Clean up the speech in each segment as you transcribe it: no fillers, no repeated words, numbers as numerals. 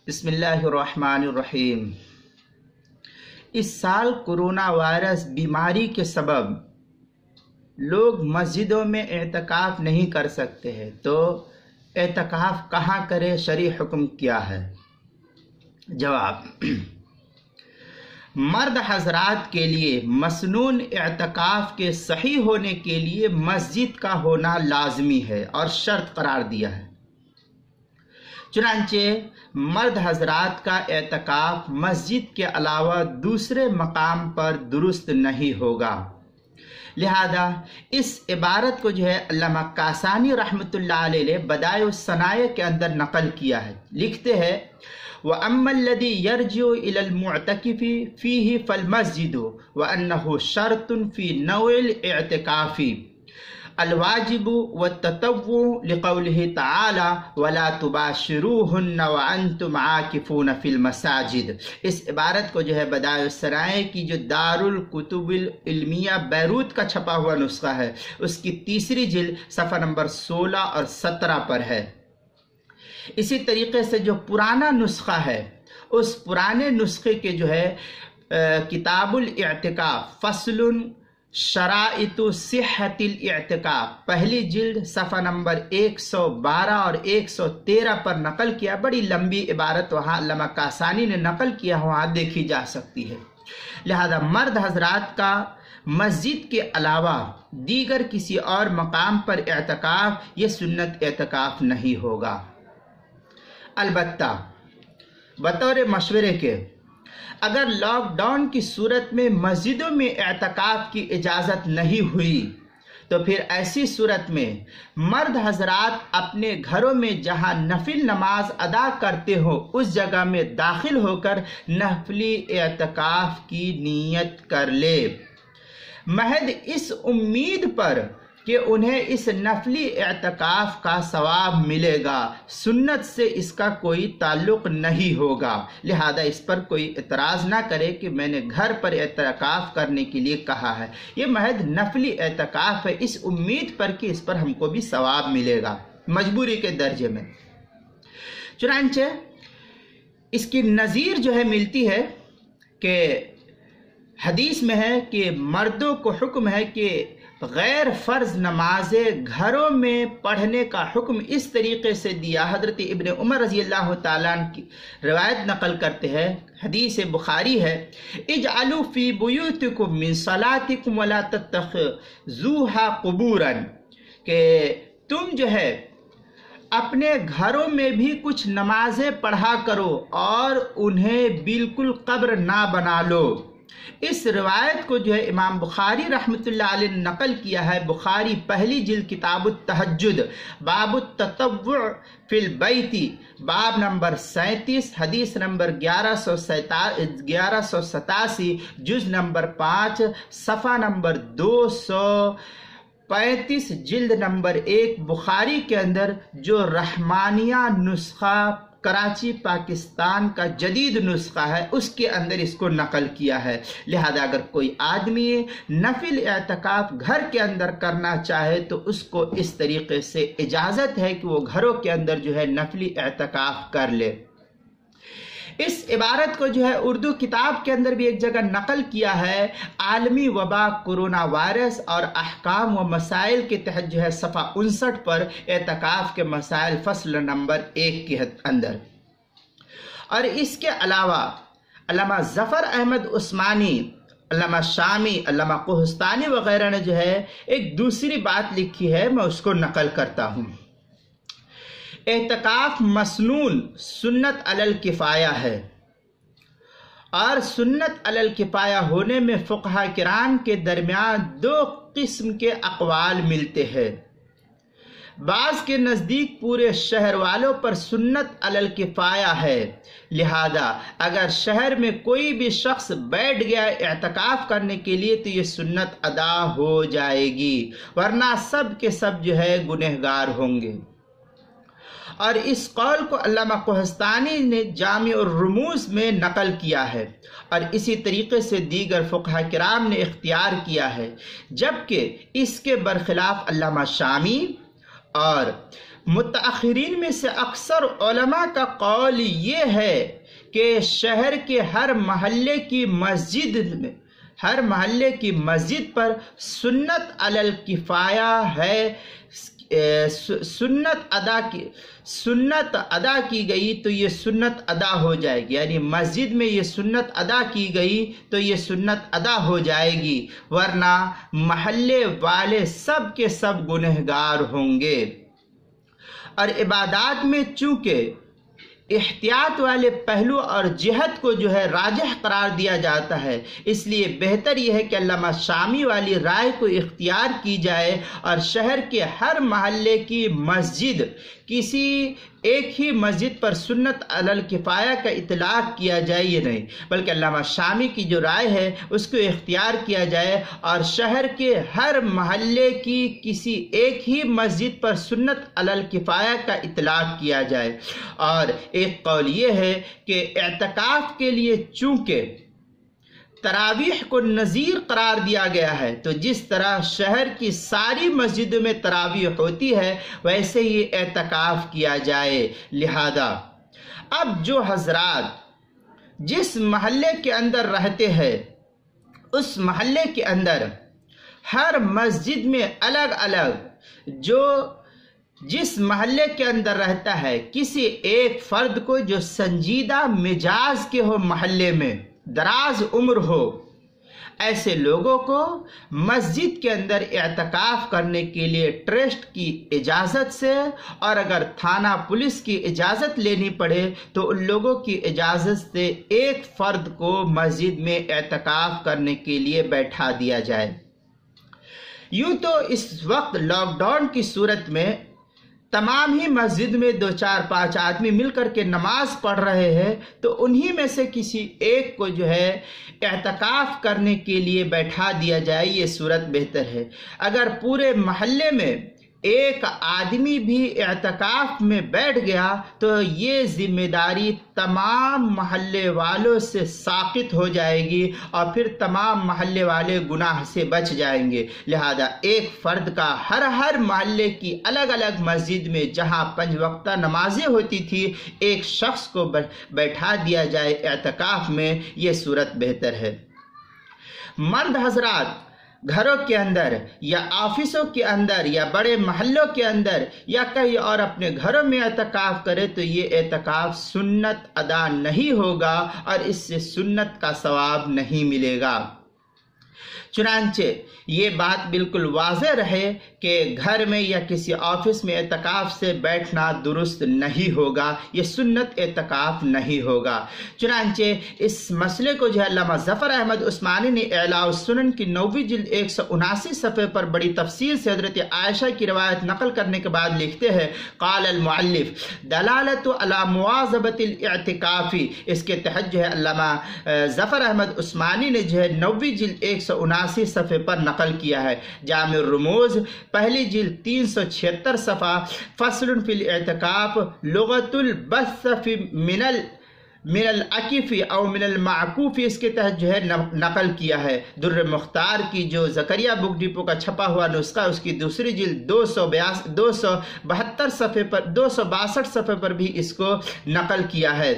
بسم اللہ الرحمن الرحیم۔ اس سال کرونا وائرس بیماری کے سبب لوگ مسجدوں میں اعتکاف نہیں کر سکتے ہیں، تو اعتکاف کہاں کرے؟ شرعی حکم کیا ہے؟ جواب: مرد حضرات کے لیے مسنون اعتکاف کے صحیح ہونے کے لیے مسجد کا ہونا لازمی ہے اور شرط قرار دیا ہے۔ چنانچہ مرد حضرات کا اعتکاف مسجد کے علاوہ دوسرے مقام پر درست نہیں ہوگا، لہذا اس عبارت کو علامہ کاسانی رحمۃ اللہ علیہ بدائع الصنائع کے اندر نقل کیا ہے۔ لکھتے ہیں: وَأَمَّا الَّذِي يَرْجِعُ إِلَى الْمُعْتَكِفِ فِيهِ فَالْمَسْجِدُ وَأَنَّهُ شَرْطٌ فِي نَوْعِ الْاعْتِكَافِ الواجب والتطوع لقوله تعالی ولا تباشروهن وانتم عاکفون فی المساجد۔ اس عبارت کو بدائع الصنائع کی جو دارالکتب العلمیہ بیروت کا چھپا ہوا نسخہ ہے، اس کی تیسری جلد صفحہ نمبر 16 اور 17 پر ہے۔ اسی طریقے سے جو پرانا نسخہ ہے، اس پرانے نسخے کے کتاب الاعتکاف فصل شرائط صحت الاعتکاف، پہلی جلد صفحہ نمبر 112 اور 113 پر نقل کیا۔ بڑی لمبی عبارت وہاں علامہ کاسانی نے نقل کیا، وہاں دیکھی جا سکتی ہے۔ لہذا مرد حضرات کا مسجد کے علاوہ دیگر کسی اور مقام پر اعتکاف یہ سنت اعتکاف نہیں ہوگا۔ البتہ بطور مشورے کے اگر لاک ڈاؤن کی صورت میں مسجدوں میں اعتکاف کی اجازت نہیں ہوئی تو پھر ایسی صورت میں مرد حضرات اپنے گھروں میں جہاں نفل نماز ادا کرتے ہو اس جگہ میں داخل ہو کر نفلی اعتکاف کی نیت کر لے، محض اس امید پر کہ انہیں اس نفلی اعتکاف کا ثواب ملے گا، سنت سے اس کا کوئی تعلق نہیں ہوگا۔ لہذا اس پر کوئی اعتراض نہ کرے کہ میں نے گھر پر اعتکاف کرنے کے لیے کہا ہے، یہ محض نفلی اعتکاف ہے، اس امید پر کہ اس پر ہم کو بھی ثواب ملے گا، مجبوری کے درجے میں۔ چنانچہ اس کی نظیر ملتی ہے کہ حدیث میں ہے کہ مردوں کو حکم ہے کہ غیر فرض نمازیں گھروں میں پڑھنے کا حکم اس طریقے سے دیا۔ حضرت ابن عمر رضی اللہ تعالیٰ عنہ کی روایت نقل کرتے ہیں، حدیث بخاری ہے: اجعلوا فی بیوتکم من صلاتکم ولا تتخذوها قبورا، کہ تم اپنے گھروں میں بھی کچھ نمازیں پڑھا کرو اور انہیں بالکل قبر نہ بنا لو۔ اس روایت کو امام بخاری رحمۃ اللہ علیہ نے نقل کیا ہے۔ بخاری پہلی جلد کتاب التہجد باب التطوع فی البیت، باب نمبر 37، حدیث نمبر 1187، جز نمبر 5، صفحہ نمبر 235، جلد نمبر 1، بخاری کے اندر جو رحمانیہ نسخہ کراچی پاکستان کا جدید نسخہ ہے اس کے اندر اس کو نقل کیا ہے۔ لہذا اگر کوئی آدمی نفل اعتکاف گھر کے اندر کرنا چاہے تو اس کو اس طریقے سے اجازت ہے کہ وہ گھروں کے اندر نفلی اعتکاف کر لے۔ اس عبارت کو اردو کتاب کے اندر بھی ایک جگہ نقل کیا ہے۔ عالمی وبا کرونا وائرس اور احکام و مسائل کے تحت صفحہ 59 پر اعتکاف کے مسائل فصل نمبر 1 کے اندر۔ اور اس کے علاوہ علامہ ظفر احمد عثمانی، علامہ شامی، علامہ کوہستانی وغیرہ نے ایک دوسری بات لکھی ہے، میں اس کو نقل کرتا ہوں۔ اعتکاف مسنون سنت علی الکفایہ ہے، اور سنت علی الکفایہ ہونے میں فقہاء کرام کے درمیان دو قسم کے اقوال ملتے ہیں۔ بعض کے نزدیک پورے شہر والوں پر سنت علی الکفایہ ہے، لہذا اگر شہر میں کوئی بھی شخص بیٹھ گیا اعتکاف کرنے کے لیے تو یہ سنت ادا ہو جائے گی، ورنہ سب کے سب گنہگار ہوں گے۔ اور اس قول کو علامہ کوہستانی نے جامع الرموز میں نقل کیا ہے، اور اسی طریقے سے دیگر فقہاء کرام نے اختیار کیا ہے، جبکہ اس کے برخلاف علامہ شامی اور متأخرین میں سے اکثر علماء کا قول یہ ہے کہ شہر کے ہر محلے کی مسجد پر سنت علی الکفایہ ہے، سنت ادا کی گئی تو یہ سنت ادا ہو جائے گی، یعنی مسجد میں یہ سنت ادا کی گئی تو یہ سنت ادا ہو جائے گی، ورنہ محلے والے سب کے سب گنہگار ہوں گے۔ اور عبادات میں چونکہ احتیاط والے پہلو اور جہت کو راجح قرار دیا جاتا ہے، اس لیے بہتر یہ ہے کہ علامہ شامی والی رائے کو اختیار کی جائے اور شہر کے ہر محلے کی مسجد کسی ایک ہی مسجد پر سنت علی الکفایہ کا اطلاق کیا جائے، یہ نہیں بلکہ علامہ شامی کی جو رائے ہے اس کو اختیار کیا جائے اور شہر کے ہر محلے کی کسی ایک ہی مسجد پر سنت علی الکفایہ کا اطلاق کیا جائے۔ اور ایک قول یہ ہے کہ اعتکاف کے لیے چونکہ تراویح کو نظیر قرار دیا گیا ہے، تو جس طرح شہر کی ساری مسجدوں میں تراویح ہوتی ہے ویسے ہی اعتکاف کیا جائے۔ لہذا اب جو حضرات جس محلے کے اندر رہتے ہیں اس محلے کے اندر ہر مسجد میں الگ الگ جس محلے کے اندر رہتا ہے کسی ایک فرد کو جو سنجیدہ مزاج کے ہو، محلے میں دراز عمر ہو، ایسے لوگوں کو مسجد کے اندر اعتکاف کرنے کے لیے ٹرسٹ کی اجازت سے، اور اگر تھانہ پولیس کی اجازت لینی پڑے تو ان لوگوں کی اجازت سے ایک فرد کو مسجد میں اعتکاف کرنے کے لیے بیٹھا دیا جائے۔ یوں تو اس وقت لاک ڈاؤن کی صورت میں تمام ہی مسجد میں 2 4 5 آدمی مل کر کے نماز پڑھ رہے ہیں، تو انہی میں سے کسی ایک کو اعتکاف کرنے کے لیے بیٹھا دیا جائے، یہ صورت بہتر ہے۔ اگر پورے محلے میں ایک آدمی بھی اعتکاف میں بیٹھ گیا تو یہ ذمہ داری تمام محلے والوں سے ساقط ہو جائے گی اور پھر تمام محلے والے گناہ سے بچ جائیں گے۔ لہذا ایک فرد کا ہر محلے کی الگ الگ مسجد میں جہاں 5 وقتہ نمازیں ہوتی تھی ایک شخص کو بیٹھا دیا جائے اعتکاف میں، یہ صورت بہتر ہے۔ مرد حضرات گھروں کے اندر یا آفسوں کے اندر یا بڑے محلوں کے اندر یا کہیں اور اپنے گھروں میں اعتکاف کرے تو یہ اعتکاف سنت ادا نہیں ہوگا اور اس سے سنت کا ثواب نہیں ملے گا۔ چنانچہ یہ بات بالکل واضح رہے کہ گھر میں یا کسی آفس میں اعتکاف سے بیٹھنا درست نہیں ہوگا، یہ سنت اعتکاف نہیں ہوگا۔ چنانچہ اس مسئلے کو علامہ ظفر احمد عثمانی نے اعلاء السنن کی 9ویں جلد 179 صفحے پر بڑی تفصیل سے حضرت عائشہ کی روایت نقل کرنے کے بعد لکھتے ہیں، قال المؤلف دلالت علی مواظبۃ الاعتکاف، اس کے تحت علامہ ظفر احمد عثمانی نے 9ویں جلد 179 صفحے پر نقل کیا ہے۔ جامع الرموز پہلی جلد 376 صفحہ، فصل فی الاعتکاف لغت البث من العکف او من المعکوف، اس کے تحت نقل کیا ہے۔ در مختار کی جو زکریا بک ڈپو کا چھپا ہوا نسخہ اس کی دوسری جلد 272 صفحے پر 262 صفحے پر بھی اس کو نقل کیا ہے،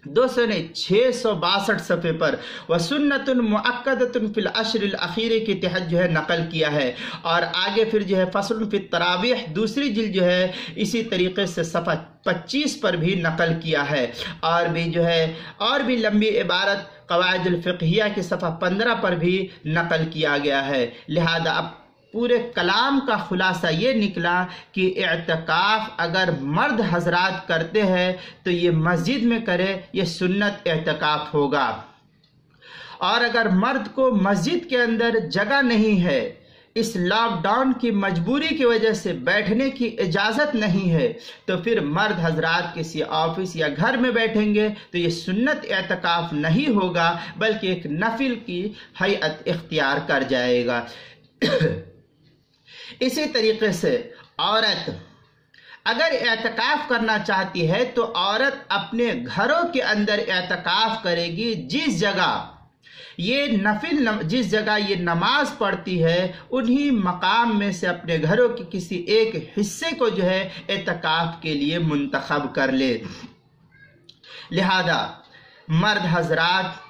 662 صفحے پر وسنت مؤکدۃ فی العشر الاخیر کے تحت نقل کیا ہے۔ اور آگے پھر فصل فی التراویح دوسری جلد اسی طریقے سے صفحہ 25 پر بھی نقل کیا ہے، اور بھی اور بھی لمبی عبارت قواعد الفقہیہ کے صفحہ 15 پر بھی نقل کیا گیا ہے۔ لہذا اب پورے کلام کا خلاصہ یہ نکلا کہ اعتکاف اگر مرد حضرات کرتے ہیں تو یہ مسجد میں کرے، یہ سنت اعتکاف ہوگا، اور اگر مرد کو مسجد کے اندر جگہ نہیں ہے، اس لاک ڈاؤن کی مجبوری کی وجہ سے بیٹھنے کی اجازت نہیں ہے، تو پھر مرد حضرات کسی آفس یا گھر میں بیٹھیں گے تو یہ سنت اعتکاف نہیں ہوگا بلکہ ایک نفل کی ہیئت اختیار کر جائے گا۔ اسی طریقے سے عورت اگر اعتکاف کرنا چاہتی ہے تو عورت اپنے گھروں کے اندر اعتکاف کرے گی، جس جگہ یہ نفل جس جگہ یہ نماز پڑھتی ہے انہی مقام میں سے اپنے گھروں کے کسی ایک حصے کو جو ہے اعتکاف کے لیے منتخب کر لے۔ لہذا مرد حضرات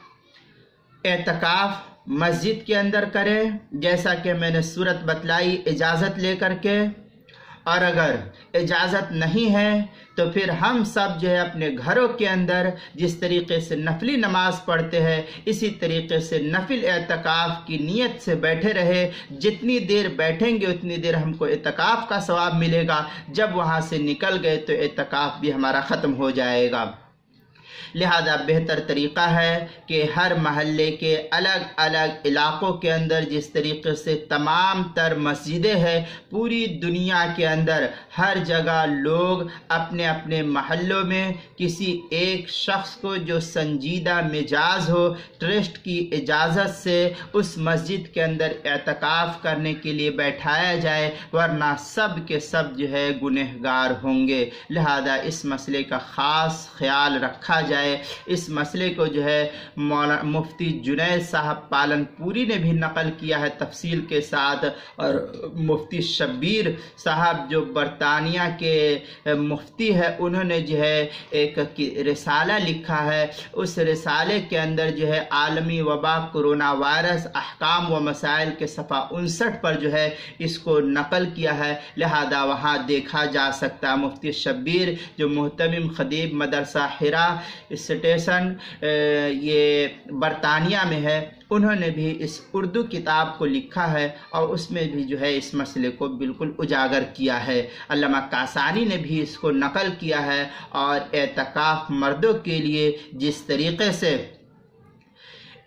اعتکاف مسجد کے اندر کرے، جیسا کہ میں نے صورت بتلائی اجازت لے کر کے، اور اگر اجازت نہیں ہے تو پھر ہم سب جو ہے اپنے گھروں کے اندر جس طریقے سے نفلی نماز پڑھتے ہیں اسی طریقے سے نفل اعتکاف کی نیت سے بیٹھے رہے۔ جتنی دیر بیٹھیں گے اتنی دیر ہم کو اعتکاف کا ثواب ملے گا، جب وہاں سے نکل گئے تو اعتکاف بھی ہمارا ختم ہو جائے گا۔ لہذا بہتر طریقہ ہے کہ ہر محلے کے الگ الگ علاقوں کے اندر جس طریقے سے تمام تر مسجدیں ہیں پوری دنیا کے اندر، ہر جگہ لوگ اپنے اپنے محلوں میں کسی ایک شخص کو جو سنجیدہ مزاج ہو ٹرسٹ کی اجازت سے اس مسجد کے اندر اعتکاف کرنے کے لیے بیٹھایا جائے، ورنہ سب کے سب جو ہے گنہگار ہوں گے۔ لہذا اس مسئلے کا خاص خیال رکھا جائے۔ اس مسئلے کو جو ہے مفتی جنید صاحب پالن پوری نے بھی نقل کیا ہے تفصیل کے ساتھ، اور مفتی شبیر صاحب جو برطانیہ کے مفتی ہے انہوں نے جو ہے ایک رسالہ لکھا ہے، اس رسالے کے اندر جو ہے عالمی وبا کورونا وائرس احکام و مسائل کے صفحہ 59 پر جو ہے اس کو نقل کیا ہے، لہذا وہاں دیکھا جا سکتا۔ مفتی شبیر جو محتمم خطیب مدرسہ حرا اسٹیشن یہ برطانیہ میں ہے، انہوں نے بھی اس اردو کتاب کو لکھا ہے اور اس میں بھی جو ہے اس مسئلے کو بالکل اجاگر کیا ہے۔ علامہ کاسانی نے بھی اس کو نقل کیا ہے، اور اعتکاف مردوں کے لیے جس طریقے سے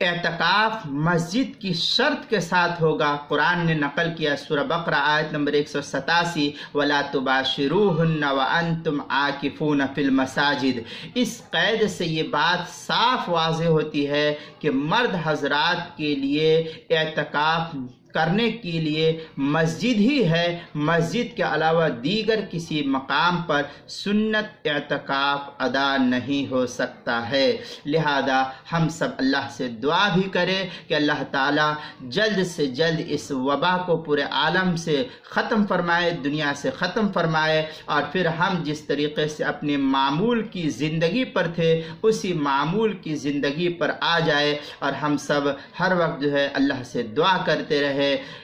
اعتکاف مسجد کی شرط کے ساتھ ہوگا، قرآن نے نقل کیا سورہ بقرہ آیت نمبر 187 وَلَا تُبَاشِرُوهُنَّ وَأَنْتُمْ عَاكِفُونَ فِي الْمَسَاجِدِ۔ اس قید سے یہ بات صاف واضح ہوتی ہے کہ مرد حضرات کے لیے اعتکاف کرنے کے لیے مسجد ہی ہے، مسجد کے علاوہ دیگر کسی مقام پر سنت اعتکاف ادا نہیں ہو سکتا ہے۔ لہذا ہم سب اللہ سے دعا بھی کریں کہ اللہ تعالیٰ جلد سے جلد اس وبا کو پورے عالم سے ختم فرمائے، دنیا سے ختم فرمائے، اور پھر ہم جس طریقے سے اپنے معمول کی زندگی پر تھے اسی معمول کی زندگی پر آ جائے، اور ہم سب ہر وقت جو ہے اللہ سے دعا کرتے رہے،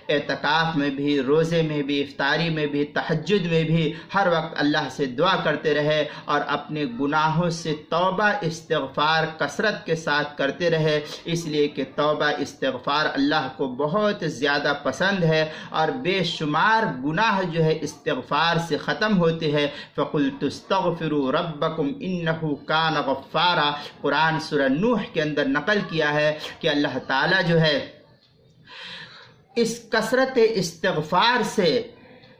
اعتکاف میں بھی، روزے میں بھی، افطاری میں بھی، تہجد میں بھی ہر وقت اللہ سے دعا کرتے رہے، اور اپنے گناہوں سے توبہ استغفار کثرت کے ساتھ کرتے رہے، اس لیے کہ توبہ استغفار اللہ کو بہت زیادہ پسند ہے، اور بے شمار گناہ جو ہے استغفار سے ختم ہوتے ہیں۔ فَقُلْتُ اسْتَغْفِرُوا رَبَّكُمْ إِنَّهُ كَانَ غَفَّارًا، قرآن سورہ نوح کے اندر نقل کیا ہے کہ اللہ تعالیٰ جو ہے اس کثرت استغفار سے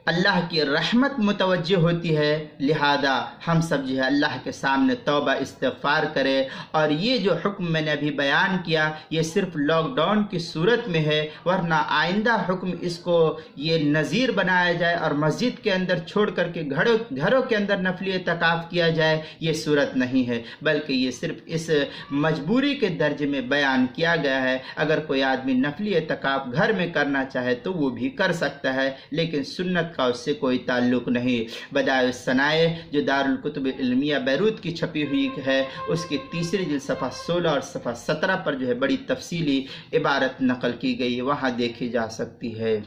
اللہ کی رحمت متوجہ ہوتی ہے، لہذا ہم سب جو ہے اللہ کے سامنے توبہ استغفار کرے۔ اور یہ جو حکم میں نے ابھی بیان کیا یہ صرف لاک ڈاؤن کی صورت میں ہے، ورنہ آئندہ حکم اس کو یہ نظیر بنایا جائے اور مسجد کے اندر چھوڑ کر کے گھروں کے اندر نفلی اعتکاف کیا جائے، یہ صورت نہیں ہے، بلکہ یہ صرف اس مجبوری کے درجے میں بیان کیا گیا ہے۔ اگر کوئی آدمی نفلی اعتکاف گھر میں کرنا چاہے تو وہ بھی کر سکتا ہے، لیکن سنت کا اس سے کوئی تعلق نہیں۔ بدائع الصنائع جو دارالکتب علمیہ بیروت کی چھپی ہوئی ہے، اس کی تیسری جلد صفحہ 16 اور صفحہ 17 پر جو ہے بڑی تفصیلی عبارت نقل کی گئی، وہاں دیکھی جا سکتی ہے۔